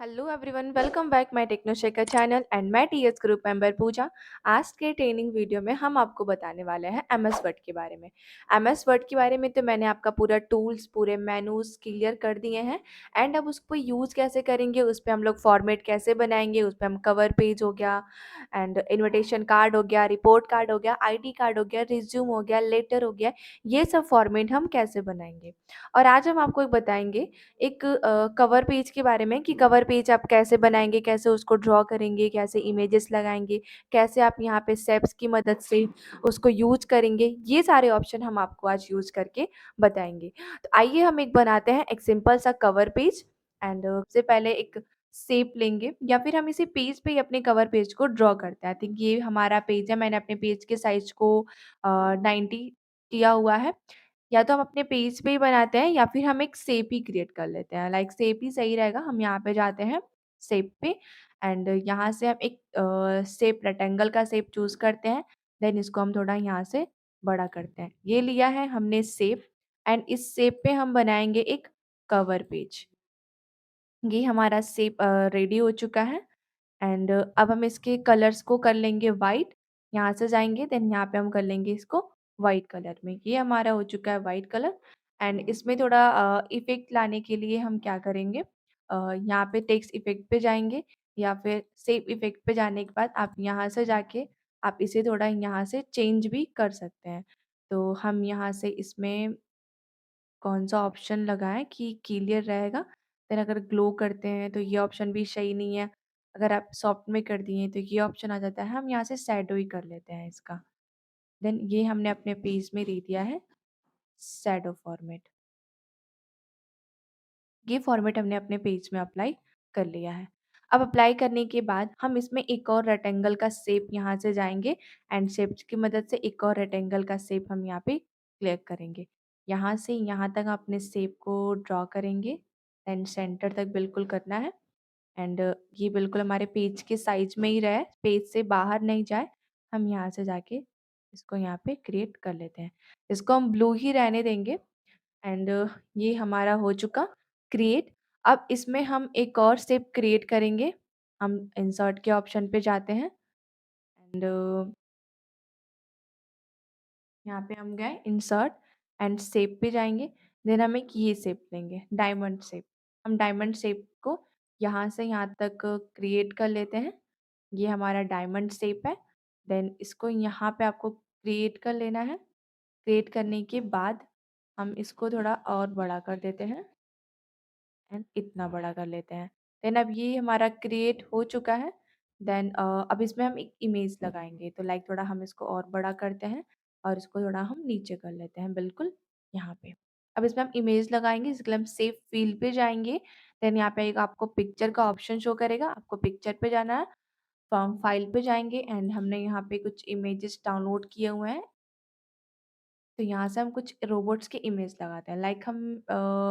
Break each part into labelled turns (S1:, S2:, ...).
S1: Hello everyone, welcome back my Technoshekar channel and मैं TS group member Pooja. आज के training video में हम आपको बताने वाले हैं एमएस वर्ड के बारे में। एमएस वर्ड के बारे में तो मैंने आपका पूरा टूल्स, पूरे मेनूज क्लियर कर दिए हैं। एंड अब उसको यूज़ कैसे करेंगे, उस पर हम लोग फॉर्मेट कैसे बनाएंगे, उस पर हम कवर पेज हो गया एंड इनविटेशन कार्ड हो गया, रिपोर्ट कार्ड हो गया, आईडी कार्ड हो गया, रिज्यूम हो गया, लेटर हो गया, ये सब फॉर्मेट हम कैसे बनाएंगे। और आज हम आपको बताएंगे एक कवर पेज के बारे में कि कवर पेज आप कैसे बनाएँगे, कैसे उसको ड्रॉ करेंगे, कैसे इमेजेस लगाएँगे, कैसे आप यहाँ पे स्टेप्स की मदद से उसको यूज़ करेंगे, ये सारे ऑप्शन हम आपको आज यूज़ करके बताएँगे। तो आइए हम एक बनाते हैं एक सिंपल सा कवर पेज एंड सबसे पहले एक शेप लेंगे या फिर हम इसी पेज पे ही अपने कवर पेज को ड्रॉ करते हैं। आई थिंक ये हमारा पेज है, मैंने अपने पेज के साइज़ को 90 किया हुआ है। या तो हम अपने पेज पे ही बनाते हैं या फिर हम एक शेप ही क्रिएट कर लेते हैं। लाइक शेप ही सही रहेगा। हम यहाँ पे जाते हैं शेप पे एंड यहाँ से हम एक शेप रेक्टेंगल का शेप चूज़ करते हैं। देन इसको हम थोड़ा यहाँ से बड़ा करते हैं। ये लिया है हमने शेप एंड इस शेप पे हम बनाएँगे एक कवर पेज। ये हमारा शेप रेडी हो चुका है। एंड अब हम इसके कलर्स को कर लेंगे वाइट। यहाँ से जाएँगे देन यहाँ पे हम कर लेंगे इसको वाइट कलर में। ये हमारा हो चुका है वाइट कलर एंड इसमें थोड़ा इफ़ेक्ट लाने के लिए हम क्या करेंगे, यहाँ पे टेक्स्ट इफ़ेक्ट पे जाएँगे या फिर शेप इफ़ेक्ट पे जाने के बाद आप यहाँ से जाके आप इसे थोड़ा यहाँ से चेंज भी कर सकते हैं। तो हम यहाँ से इसमें कौन-सा ऑप्शन लगाएँ कि क्लियर रहेगा? देन अगर ग्लो करते हैं तो ये ऑप्शन भी सही नहीं है। अगर आप सॉफ्ट में कर दिए तो ये ऑप्शन आ जाता है। हम यहाँ से शैडो ही कर लेते हैं इसका। देन ये हमने अपने पेज में दे दिया है शैडो फॉर्मेट। ये फॉर्मेट हमने अपने पेज में अप्लाई कर लिया है। अब अप्लाई करने के बाद हम इसमें एक और रेक्टेंगल का शेप यहाँ से जाएँगे एंड शेप्स की मदद से एक और रेक्टेंगल का शेप हम यहाँ पे क्लिक करेंगे। यहाँ से यहाँ तक अपने शेप को ड्रॉ करेंगे एंड सेंटर तक बिल्कुल करना है एंड ये बिल्कुल हमारे पेज के साइज़ में ही रहे, पेज से बाहर नहीं जाए। हम यहाँ से जाके इसको यहाँ पे क्रिएट कर लेते हैं। इसको हम ब्लू ही रहने देंगे एंड ये हमारा हो चुका क्रिएट। अब इसमें हम एक और शेप क्रिएट करेंगे। हम इंसर्ट के ऑप्शन पे जाते हैं एंड यहाँ पे हम गए इंसर्ट एंड शेप पे जाएँगे। देन हम एक ये शेप लेंगे डायमंड शेप। हम डायमंड शेप को यहाँ से यहाँ तक क्रिएट कर लेते हैं। ये हमारा डायमंड शेप है। देन इसको यहाँ पे आपको क्रिएट कर लेना है। क्रिएट करने के बाद हम इसको थोड़ा और बड़ा कर देते हैं एंड इतना बड़ा कर लेते हैं। देन अब ये हमारा क्रिएट हो चुका है। देन अब इसमें हम एक इमेज लगाएँगे। तो लाइक थोड़ा हम इसको और बड़ा करते हैं और इसको थोड़ा हम नीचे कर लेते हैं बिल्कुल यहाँ पे। अब इसमें हम इमेज लगाएँगे, इसके लिए हम सेव फ़ील्ड पे जाएँगे। देन यहाँ पे एक आपको पिक्चर का ऑप्शन शो करेगा। आपको पिक्चर पे जाना है, फ्रॉम फाइल पे जाएँगे एंड हमने यहाँ पे कुछ इमेजेस डाउनलोड किए हुए हैं। तो यहाँ से हम कुछ रोबोट्स के इमेज लगाते हैं। लाइक हम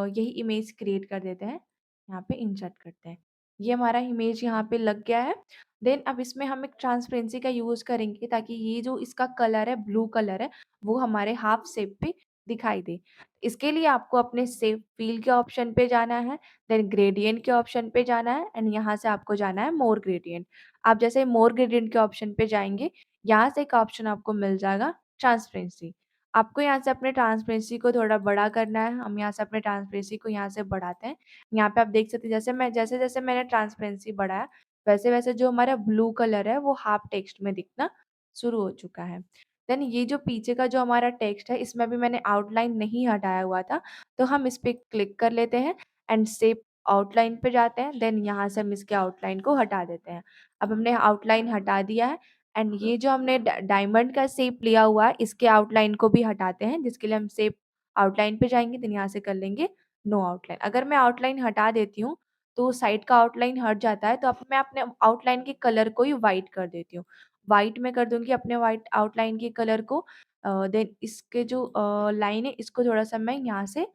S1: यही इमेज क्रिएट कर देते हैं, यहाँ पे इंसर्ट करते हैं। ये हमारा इमेज यहाँ पे लग गया है। देन अब इसमें हम एक ट्रांसपेरेंसी का यूज़ करेंगे ताकि ये जो इसका कलर है, ब्लू कलर है, वो हमारे हाफ शेप पे दिखाई दे। इसके लिए आपको अपने शेप फिल के ऑप्शन पे जाना है, देन ग्रेडिएंट के ऑप्शन पे जाना है एंड यहाँ से आपको जाना है मोर ग्रेडिएंट। आप जैसे मोर ग्रेडिएंट के ऑप्शन पे जाएँगे, यहाँ से एक ऑप्शन आपको मिल जाएगा ट्रांसपेरेंसी। आपको यहाँ से अपने ट्रांसपेरेंसी को थोड़ा बड़ा करना है। हम यहाँ से अपने ट्रांसपेरेंसी को यहाँ से बढ़ाते हैं। यहाँ पे आप देख सकते हैं जैसे-जैसे मैंने ट्रांसपेरेंसी बढ़ाया, वैसे-वैसे जो हमारा ब्लू कलर है वो हाफ टेक्स्ट में दिखना शुरू हो चुका है। देन ये जो पीछे का जो हमारा टेक्स्ट है, इसमें भी मैंने आउटलाइन नहीं हटाया हुआ था, तो हम इस पे क्लिक कर लेते हैं एंड शेप आउटलाइन पे जाते हैं। देन यहाँ से हम इसके आउटलाइन को हटा देते हैं। अब हमने आउटलाइन हटा दिया है एंड ये जो हमने डायमंड का शेप लिया हुआ है, इसके आउटलाइन को भी हटाते हैं, जिसके लिए हम शेप आउटलाइन पे जाएँगे, देन यहाँ से कर लेंगे नो आउटलाइन। अगर मैं आउटलाइन हटा देती हूँ, तो साइड का आउटलाइन हट जाता है, तो अब मैं अपने आउटलाइन के कलर को ही व्हाइट कर देती हूँ। व्हाइट में कर दूँगी अपने व्हाइट आउटलाइन के कलर को। देन इसके जो लाइन है, इसको थोड़ा-सा मैं यहाँ से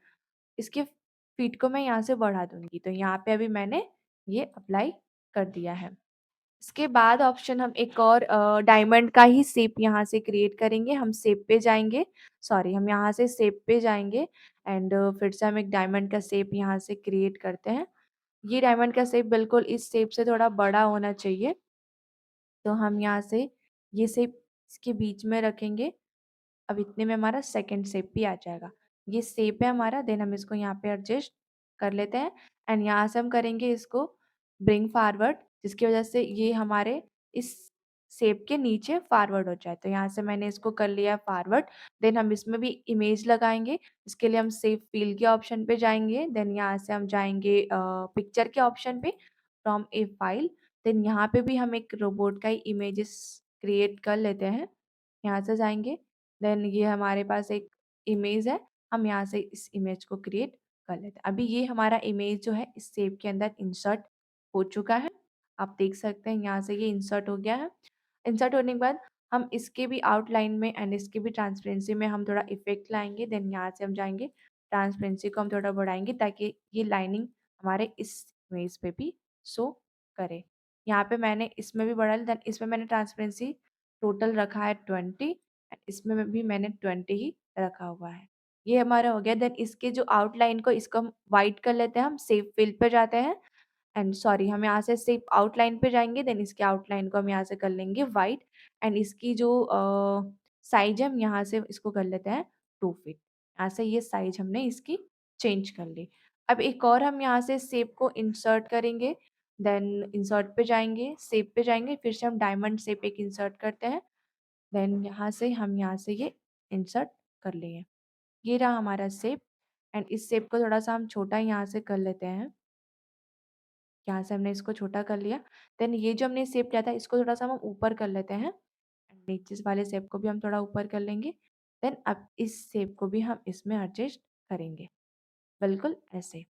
S1: इसके फीट को मैं यहाँ से बढ़ा दूँगी। तो यहाँ पे अभी मैंने ये अप्लाई कर दिया है। इसके बाद ऑप्शन हम एक और डायमंड का ही शेप यहाँ से क्रिएट करेंगे। हम शेप पे जाएँगे, सॉरी हम यहाँ से शेप पे जाएँगे एंड फिर से हम एक डायमंड का शेप यहाँ से क्रिएट करते हैं। ये डायमंड का शेप बिल्कुल इस शेप से थोड़ा बड़ा होना चाहिए। तो हम यहाँ से ये शेप इसके बीच में रखेंगे। अब इतने में हमारा सेकंड शेप भी आ जाएगा। ये शेप है हमारा, देन हम इसको यहाँ पे एडजस्ट कर लेते हैं एंड यहाँ से हम करेंगे इसको ब्रिंग फॉरवर्ड, जिसकी वजह से ये हमारे इस शेप के नीचे फॉरवर्ड हो जाए। तो यहाँ से मैंने इसको कर लिया फॉरवर्ड। देन हम इसमें भी इमेज लगाएंगे। इसके लिए हम सेव फील के ऑप्शन पे जाएंगे। देन यहाँ से हम जाएंगे पिक्चर के ऑप्शन पे, फ्रॉम ए फाइल। देन यहाँ पे भी हम एक रोबोट का ही इमेजेस क्रिएट कर लेते हैं। यहाँ से जाएंगे, देन ये हमारे पास एक इमेज है, हम यहाँ से इस इमेज को क्रिएट कर लेते हैं। अभी ये हमारा इमेज जो है इस शेप के अंदर इंसर्ट हो चुका है। आप देख सकते हैं यहाँ से ये इंसर्ट हो गया है। इंसर्ट होने के बाद हम इसके भी आउटलाइन में एंड इसके भी ट्रांसपेरेंसी में हम थोड़ा इफेक्ट लाएंगे। देन यहाँ से हम जाएंगे, ट्रांसपेरेंसी को हम थोड़ा बढ़ाएंगे ताकि ये लाइनिंग हमारे इस इमेज पे भी शो करे। यहाँ पे मैंने इसमें भी बढ़ा लिया, देन इसमें मैंने ट्रांसपेरेंसी टोटल रखा है 20 एंड इसमें में भी मैंने 20 ही रखा हुआ है। ये हमारा हो गया। देन इसके जो आउटलाइन को इसको हम व्हाइट कर लेते हैं। हम सेव फिल पे जाते हैं एंड सॉरी, हम यहाँ से सिर्फ आउटलाइन पे जाएँगे, देन इसके आउटलाइन को हम यहाँ से कर लेंगे व्हाइट एंड इसकी जो साइज़ है हम यहाँ से इसको कर लेते हैं 2 फीट। यहाँ से ये साइज़ हमने इसकी चेंज कर ली। अब एक और हम यहाँ से शेप को इंसर्ट करेंगे, देन इंसर्ट पे जाएँगे, शेप पे जाएँगे, फिर से हम डायमंड शेप एक इंसर्ट करते हैं। देन यहाँ से हम यहाँ से ये इंसर्ट कर लिए। ये रहा हमारा शेप एंड इस शेप को थोड़ा-सा हम छोटा यहाँ से कर लेते हैं। यहाँ से हमने इसको छोटा कर लिया। देन ये जो हमने शेप लिया था इसको थोड़ा-सा हम ऊपर कर लेते हैं। नीचे वाले शेप को भी हम थोड़ा ऊपर कर लेंगे। देन अब इस शेप को भी हम इसमें एडजस्ट करेंगे, बिल्कुल ऐसे।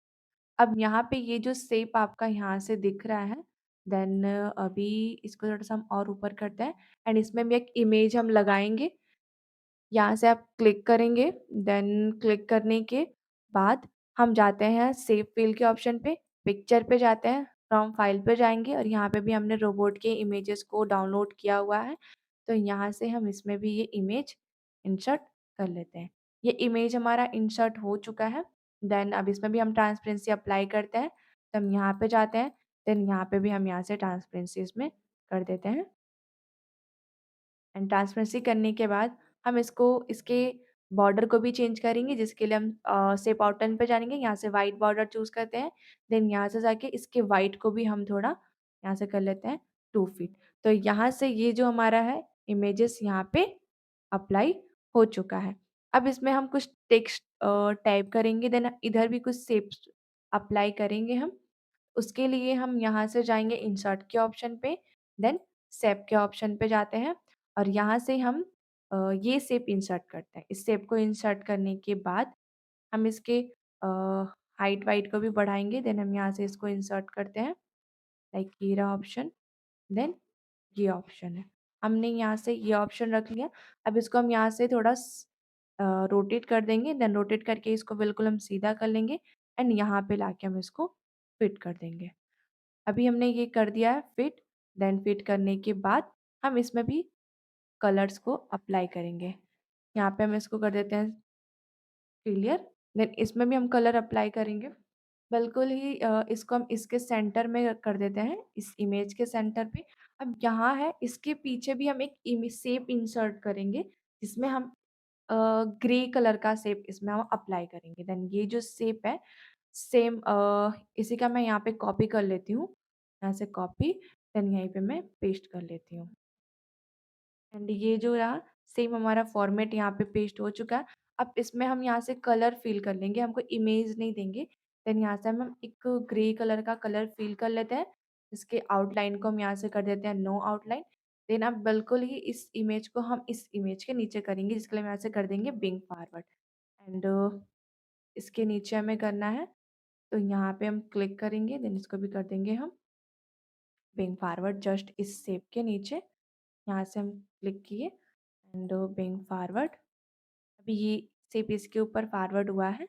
S1: अब यहाँ पे ये जो शेप आपका यहाँ से दिख रहा है, देन अभी इसको थोड़ा-सा हम और ऊपर करते हैं एंड इसमें भी एक इमेज हम लगाएँगे। यहाँ से आप क्लिक करेंगे, देन क्लिक करने के बाद हम जाते हैं सेव फ़ाइल के ऑप्शन पे, पिक्चर पे जाते हैं, फ्रॉम फाइल पे जाएँगे और यहाँ पे भी हमने रोबोट के इमेजेस को डाउनलोड किया हुआ है, तो यहाँ से हम इसमें भी ये इमेज इंसर्ट कर लेते हैं। ये इमेज हमारा इंसर्ट हो चुका है, देन अब इसमें भी हम ट्रांसपेरेंसी अप्लाई करते हैं, तो हम यहाँ पे जाते हैं, देन यहाँ पे भी हम यहाँ से ट्रांसपेरेंसी इसमें कर देते हैं। एंड ट्रांसपेरेंसी करने के बाद हम इसको इसके बॉर्डर को भी चेंज करेंगे, जिसके लिए हम शेप आउटलाइन पे जाएँगे, यहाँ से व्हाइट बॉर्डर चूज़ करते हैं। देन यहाँ से जाके इसके व्हाइट को भी हम थोड़ा यहाँ से कर लेते हैं 2 फीट। तो यहाँ से ये जो हमारा है इमेजेस यहाँ पे अप्लाई हो चुका है। अब इसमें हम कुछ टेक्स्ट टाइप करेंगे, देन इधर भी कुछ शेप्स अप्लाई करेंगे हम। उसके लिए हम यहाँ से जाएँगे इंसर्ट के ऑप्शन पे, देन शेप के ऑप्शन पे जाते हैं और यहाँ से हम ये शेप इंसर्ट करते हैं। इस शेप को इंसर्ट करने के बाद हम इसके हाइट वाइट को भी बढ़ाएँगे, देन हम यहाँ से इसको इंसर्ट करते हैं, लाइक ये रहा ऑप्शन, देन ये ऑप्शन है। हमने यहाँ से ये ऑप्शन रख लिया। अब इसको हम यहाँ से थोड़ा रोटेट कर देंगे, देन रोटेट करके इसको बिल्कुल हम सीधा कर लेंगे एंड यहाँ पे लाके हम इसको फिट कर देंगे। अभी हमने ये कर दिया है फिट, देन फिट करने के बाद हम इसमें भी कलर्स को अप्लाई करेंगे। यहाँ पे हम इसको कर देते हैं क्लियर, देन इसमें भी हम कलर अप्लाई करेंगे। बिल्कुल ही इसको हम इसके सेंटर में कर देते हैं, इस इमेज के सेंटर पे। अब यहाँ है इसके पीछे भी हम एक शेप इंसर्ट करेंगे, जिसमें हम ग्रे कलर का शेप इसमें हम अप्लाई करेंगे। देन ये जो शेप है सेम इसी का मैं यहाँ पे कॉपी कर लेती हूँ। यहाँ से कॉपी, देन यहीं पे मैं पेस्ट कर लेती हूँ। एंड ये जो रहा सेम हमारा फॉर्मेट यहाँ पे पेस्ट हो चुका है। अब इसमें हम यहाँ से कलर फ़िल कर लेंगे, हमको इमेज नहीं देंगे। देन यहाँ से हम एक ग्रे कलर का कलर फ़िल कर लेते हैं। इसके आउटलाइन को हम यहाँ से कर देते हैं नो आउटलाइन। देन अब बिल्कुल ही इस इमेज को हम इस इमेज के नीचे करेंगे, जिसके लिए हम यहाँ से कर देंगे ब्रिंग फॉरवर्ड एंड इसके नीचे हमें करना है, तो यहाँ पे हम क्लिक करेंगे, देन इसको भी कर देंगे हम ब्रिंग फॉरवर्ड जस्ट इस शेप के नीचे। यहाँ से हम क्लिक किए एंड ब्रिंग फॉरवर्ड। अभी ये शेप इसके ऊपर फॉरवर्ड हुआ है,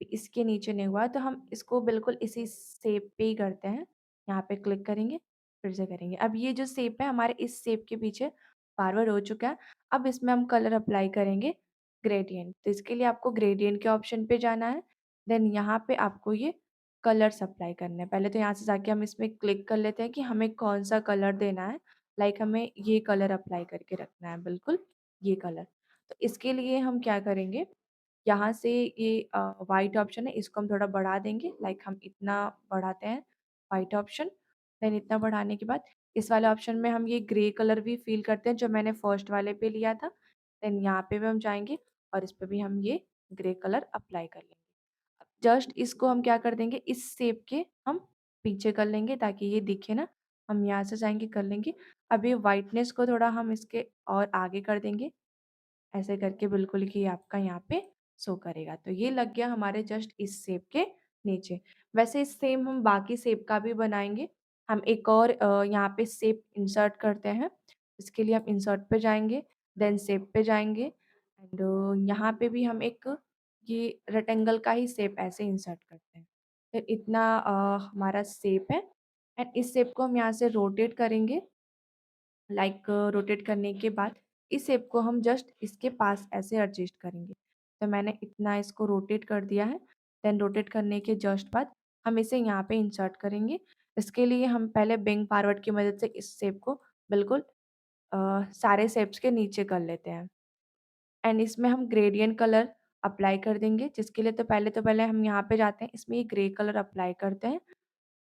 S1: इसके नीचे नहीं हुआ, तो हम इसको बिल्कुल इसी शेप पे ही करते हैं। यहाँ पे क्लिक करेंगे, फिर से करेंगे। अब ये जो शेप है हमारे इस शेप के पीछे फॉरवर्ड हो चुका है। अब इसमें हम कलर अप्लाई करेंगे ग्रेडिएंट, तो इसके लिए आपको ग्रेडिएंट के ऑप्शन पे जाना है। देन यहाँ पे आपको ये कलर्स अप्लाई करने हैं। पहले तो यहाँ से जाके हम इसमें क्लिक कर लेते हैं कि हमें कौन-सा कलर देना है। लाइक हमें ये कलर अप्लाई करके रखना है, बिल्कुल ये कलर। तो इसके लिए हम क्या करेंगे, यहाँ से ये व्हाइट ऑप्शन है, इसको हम थोड़ा बढ़ा देंगे। लाइक हम इतना बढ़ाते हैं व्हाइट ऑप्शन, देन इतना बढ़ाने के बाद इस वाले ऑप्शन में हम ये ग्रे कलर भी फ़ील करते हैं जो मैंने फर्स्ट वाले पे लिया था। देन यहाँ पे भी हम जाएँगे और इस पे भी हम ये ग्रे कलर अप्लाई कर लेंगे। अब जस्ट इसको हम क्या कर देंगे, इस शेप के हम पीछे कर लेंगे ताकि ये दिखे ना। हम यहाँ से जाएँगे कर लेंगे। अब ये व्हाइटनेस को थोड़ा हम इसके और आगे कर देंगे। ऐसे करके बिल्कुल कि आपका यहाँ पे शो करेगा। तो ये लग गया हमारे जस्ट इस शेप के नीचे। वैसे सेम हम बाकी शेप का भी बनाएँगे। हम एक और यहाँ पे शेप इंसर्ट करते हैं। इसके लिए हम इंसर्ट पे जाएँगे, देन शेप पे जाएँगे एंड यहाँ पे भी हम एक ये रेक्टेंगल का ही शेप ऐसे इंसर्ट करते हैं। फिर इतना हमारा शेप है एंड इस शेप को हम यहाँ से रोटेट करेंगे। लाइक रोटेट करने के बाद इस शेप को हम जस्ट इसके पास ऐसे एडजस्ट करेंगे। तो मैंने इतना इसको रोटेट कर दिया है। देन रोटेट करने के जस्ट बाद हम इसे यहाँ पे इंसर्ट करेंगे। इसके लिए हम पहले ब्रिंग फॉरवर्ड की मदद से इस शेप को बिल्कुल सारे शेप्स के नीचे कर लेते हैं एंड इसमें हम ग्रेडिएंट कलर अप्लाई कर देंगे, जिसके लिए तो पहले हम यहाँ पे जाते हैं, इसमें ये ग्रे कलर अप्लाई करते हैं।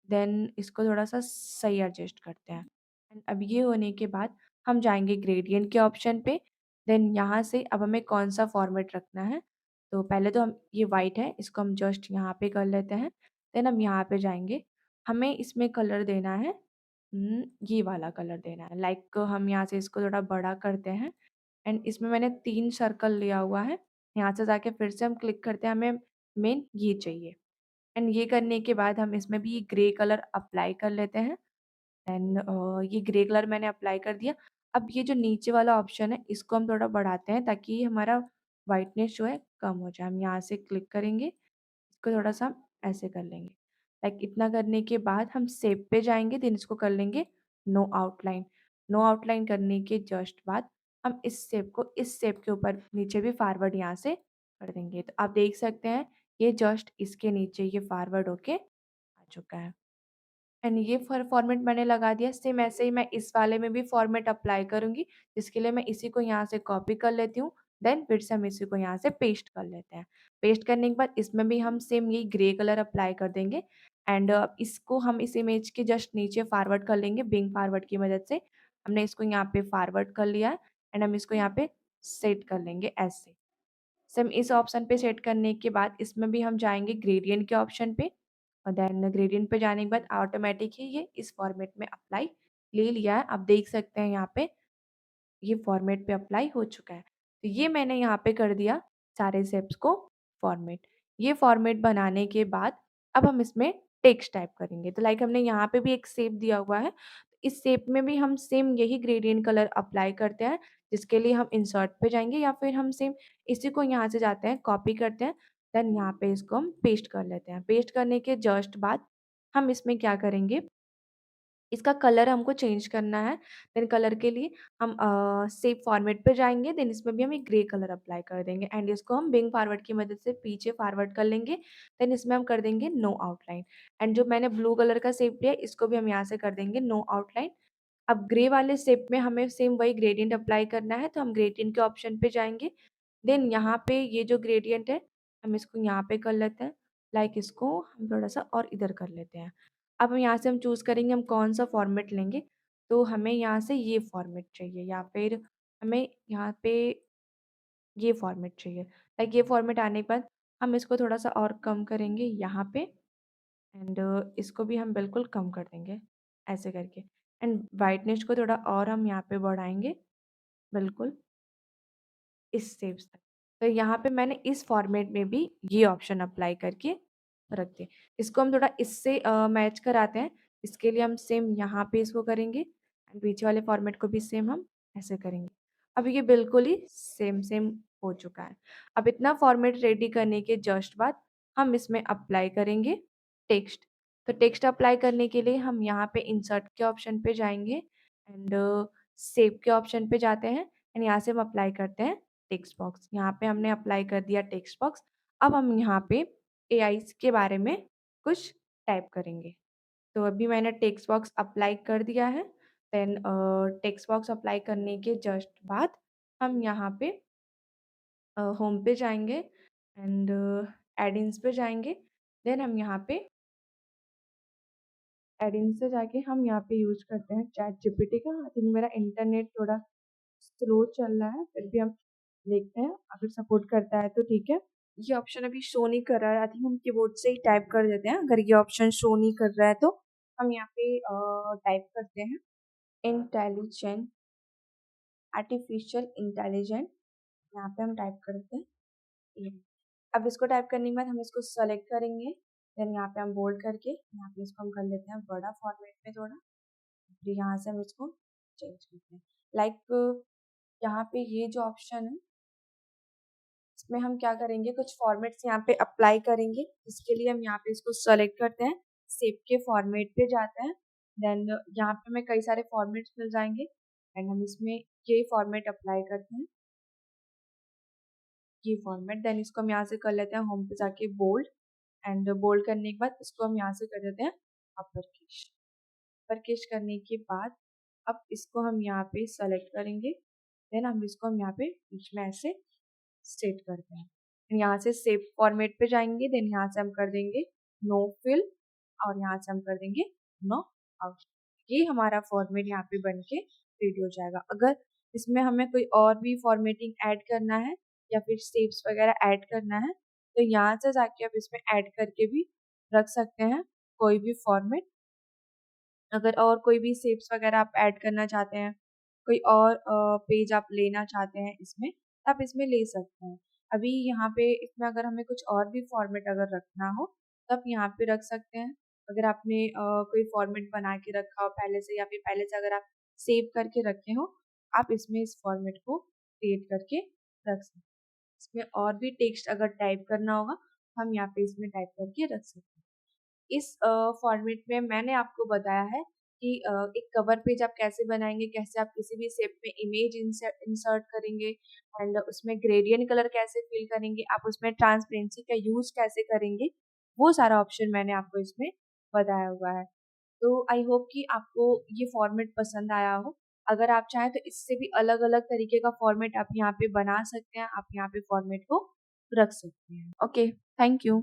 S1: देन इसको थोड़ा-सा सही एडजस्ट करते हैं। एंड अब ये होने के बाद हम जाएँगे ग्रेडिएंट के ऑप्शन पे, देन यहाँ से अब हमें कौन-सा फॉर्मेट रखना है, तो पहले तो हम ये व्हाइट है, इसको हम जस्ट यहाँ पे कर लेते हैं। देन हम यहाँ पे जाएँगे, हमें इसमें कलर देना है ये वाला कलर देना है। लाइक हम यहाँ से इसको थोड़ा बड़ा करते हैं एंड इसमें मैंने 3 सर्कल लिया हुआ है। यहाँ से जाके फिर से हम क्लिक करते हैं, हमें मेन ये चाहिए। एंड ये करने के बाद हम इसमें भी ग्रे कलर अप्लाई कर लेते हैं। देन ये ग्रे कलर मैंने अप्लाई कर दिया। अब ये जो नीचे वाला ऑप्शन है इसको हम थोड़ा बढ़ाते हैं ताकि हमारा व्हाइटनेस जो है कम हो जाए। हम यहाँ से क्लिक करेंगे, इसको थोड़ा-सा हम ऐसे कर लेंगे। लाइक इतना करने के बाद हम शेप पे जाएँगे, देन इसको कर लेंगे नो आउटलाइन। नो आउटलाइन करने के जस्ट बाद हम इस शेप को इस शेप के ऊपर नीचे भी फॉरवर्ड यहाँ से कर देंगे। तो आप देख सकते हैं ये जस्ट इसके नीचे ये फॉरवर्ड होके आ चुका है। एंड ये फॉर्मेट मैंने लगा दिया। सेम ऐसे ही मैं इस वाले में भी फॉर्मेट अप्लाई करूँगी, जिसके लिए मैं इसी को यहाँ से कॉपी कर लेती हूँ। देन फिर से हम इसी को यहाँ से पेस्ट कर लेते हैं। पेस्ट करने के बाद इसमें भी हम सेम यही ग्रे कलर अप्लाई कर देंगे एंड इसको हम इस इमेज के जस्ट नीचे फॉरवर्ड कर लेंगे बिंग फॉरवर्ड की मदद से। हमने इसको यहाँ पे फॉरवर्ड कर लिया है एंड हम इसको यहाँ पे सेट कर लेंगे ऐसे। सेम इस ऑप्शन पे सेट करने के बाद इसमें भी हम जाएँगे ग्रेडिएंट के ऑप्शन पे और देन ग्रेडिएंट पे जाने के बाद ऑटोमैटिक ही ये इस फॉर्मेट में अप्लाई ले लिया है। आप देख सकते हैं यहाँ पे ये फॉर्मेट पे अप्लाई हो चुका है। तो ये मैंने यहाँ पे कर दिया सारे शेप्स को फॉर्मेट। ये फॉर्मेट बनाने के बाद अब हम इसमें टेक्स्ट टाइप करेंगे। तो लाइक हमने यहाँ पे भी एक शेप दिया हुआ है। इस शेप में भी हम सेम यही ग्रेडिएंट कलर अप्लाई करते हैं, जिसके लिए हम इंसर्ट पे जाएँगे या फिर हम सेम इसी को यहाँ से जाते हैं, कॉपी करते हैं, देन यहाँ पे इसको हम पेस्ट कर लेते हैं। पेस्ट करने के जस्ट बाद हम इसमें क्या करेंगे, इसका कलर हमको चेंज करना है। देन कलर के लिए हम सेव फॉर्मेट पे जाएँगे, देन इसमें भी हम एक ग्रे कलर अप्लाई कर देंगे एंड इसको हम बिंग फॉरवर्ड की मदद से पीछे फॉरवर्ड कर लेंगे। देन इसमें हम कर देंगे नो आउटलाइन एंड जो मैंने ब्लू कलर का शेप लिया है, इसको भी हम यहाँ से कर देंगे नो आउटलाइन। अब ग्रे वाले शेप में हमें सेम वही ग्रेडिएंट अप्लाई करना है, तो हम ग्रेडिएंट के ऑप्शन पे जाएँगे। देन यहाँ पे ये जो ग्रेडिएंट है, हम इसको यहाँ पे कर लेते हैं। लाइक इसको हम थोड़ा-सा और इधर कर लेते हैं। अब यहाँ से हम चूज़ करेंगे हम कौन-सा फॉर्मेट लेंगे, तो हमें यहाँ से ये फॉर्मेट चाहिए या फिर हमें यहाँ पे ये फॉर्मेट चाहिए। लाइक ये फॉर्मेट आने के बाद हम इसको थोड़ा-सा और कम करेंगे यहाँ पे एंड इसको भी हम बिल्कुल कम कर देंगे, ऐसे करके एंड ब्राइटनेस को थोड़ा और हम यहाँ पे बढ़ाएँगे, बिल्कुल इस शेप्स तक। तो यहाँ पे मैंने इस फॉर्मेट में भी ये ऑप्शन अप्लाई करके रख दिए। इसको हम थोड़ा इससे मैच कराते हैं, इसके लिए हम सेम यहाँ पे इसको करेंगे एंड पीछे वाले फॉर्मेट को भी सेम हम ऐसे करेंगे। अब ये बिल्कुल ही सेम हो चुका है। अब इतना फॉर्मेट रेडी करने के जस्ट बाद हम इसमें अप्लाई करेंगे टेक्स्ट। तो टेक्स्ट अप्लाई करने के लिए हम यहाँ पे इंसर्ट के ऑप्शन पे जाएँगे एंड सेव के ऑप्शन पे जाते हैं एंड यहाँ से हम अप्लाई करते हैं टेक्स्ट बॉक्स। यहाँ पे हमने अप्लाई कर दिया टेक्स्ट बॉक्स। अब हम यहाँ पे एआईज़ के बारे में कुछ टाइप करेंगे। तो अभी मैंने टेक्स्ट बॉक्स अप्लाई कर दिया है। देन टेक्स्ट बॉक्स अप्लाई करने के जस्ट बाद हम यहाँ पे होम पे जाएँगे एंड एड-इन्स पे जाएँगे। देन हम यहाँ पे एड-इन से जाके हम यहाँ पे यूज़ करते हैं चैट जीपीटी का। आई थिंक मेरा इंटरनेट थोड़ा स्लो चल रहा है, फिर भी हम देखते हैं, अगर सपोर्ट करता है तो ठीक है। ये ऑप्शन अभी शो नहीं कर रहा है, आई थिंक हम कीबोर्ड से ही टाइप कर देते हैं। अगर ये ऑप्शन शो नहीं कर रहा है तो हम यहाँ पे टाइप करते हैं इंटेलिजेंट, आर्टिफिशियल इंटेलिजेंट, यहाँ पे हम टाइप करते हैं ये। अब इसको टाइप करने के बाद हम इसको सेलेक्ट करेंगे, देन यहाँ पे हम बोल्ड करके यहाँ पे इसको हम कर लेते हैं बड़ा फॉर्मेट में थोड़ा, फिर यहाँ से हम इसको चेंज करते हैं। लाइक यहाँ पे ये जो ऑप्शन है इसमें हम क्या करेंगे, कुछ फॉर्मेट्स यहाँ पे अप्लाई करेंगे। इसके लिए हम यहाँ पे इसको सेलेक्ट करते हैं, शेप के फॉर्मेट पे जाते हैं, देन यहाँ पे हमें कई सारे फॉर्मेट्स मिल जाएंगे एंड हम इसमें ये फॉर्मेट अप्लाई करते हैं, ये फॉर्मेट। देन इसको हम यहाँ से कर लेते हैं होम पे जाके बोल्ड, एंड बोल्ड करने के बाद इसको हम यहाँ से कर देते हैं अपर केश। अपर केश करने के बाद अब इसको हम यहाँ पे सेलेक्ट करेंगे, देन हम इसको हम यहाँ पे बीच में ऐसे स्ट्रेट करते हैं। यहाँ से शेप फॉर्मेट पे जाएंगे, देन यहाँ से हम कर देंगे नो फिल और यहाँ से हम कर देंगे नो आउट। ये हमारा फॉर्मेट यहाँ पे बन के रेडी हो जाएगा। अगर इसमें हमें कोई और भी फॉर्मेटिंग ऐड करना है या फिर शेप्स वगैरह ऐड करना है तो यहाँ से जाके आप इसमें ऐड करके भी रख सकते हैं कोई भी फॉर्मेट। अगर और कोई भी शेप्स वगैरह आप ऐड करना चाहते हैं, कोई और पेज आप लेना चाहते हैं इसमें, तो आप इसमें ले सकते हैं। अभी यहाँ पे इसमें अगर हमें कुछ और भी फॉर्मेट अगर रखना हो तो आप यहाँ पे रख सकते हैं। अगर आपने कोई फॉर्मेट बना के रखा हो पहले से या फिर पहले से अगर आप सेव करके रखे हो, आप इसमें इस फॉर्मेट को क्रिएट करके रख सकते हैं। इसमें और भी टेक्स्ट अगर टाइप करना होगा हम यहाँ पे इसमें टाइप करके रख सकते हैं। इस फॉर्मेट में मैंने आपको बताया है कि एक कवर पेज आप कैसे बनाएँगे, कैसे आप किसी भी शेप में इमेज इंसर्ट करेंगे एंड उसमें ग्रेडियंट कलर कैसे फिल करेंगे, आप उसमें ट्रांसपेरेंसी का यूज़ कैसे करेंगे, वो सारा ऑप्शन मैंने आपको इसमें बताया हुआ है। तो आई होप कि आपको ये फॉर्मेट पसंद आया हो। अगर आप चाहें तो इससे भी अलग-अलग तरीके का फॉर्मेट आप यहाँ पे बना सकते हैं, आप यहाँ पे फॉर्मेट को रख सकते हैं। Okay, thank you.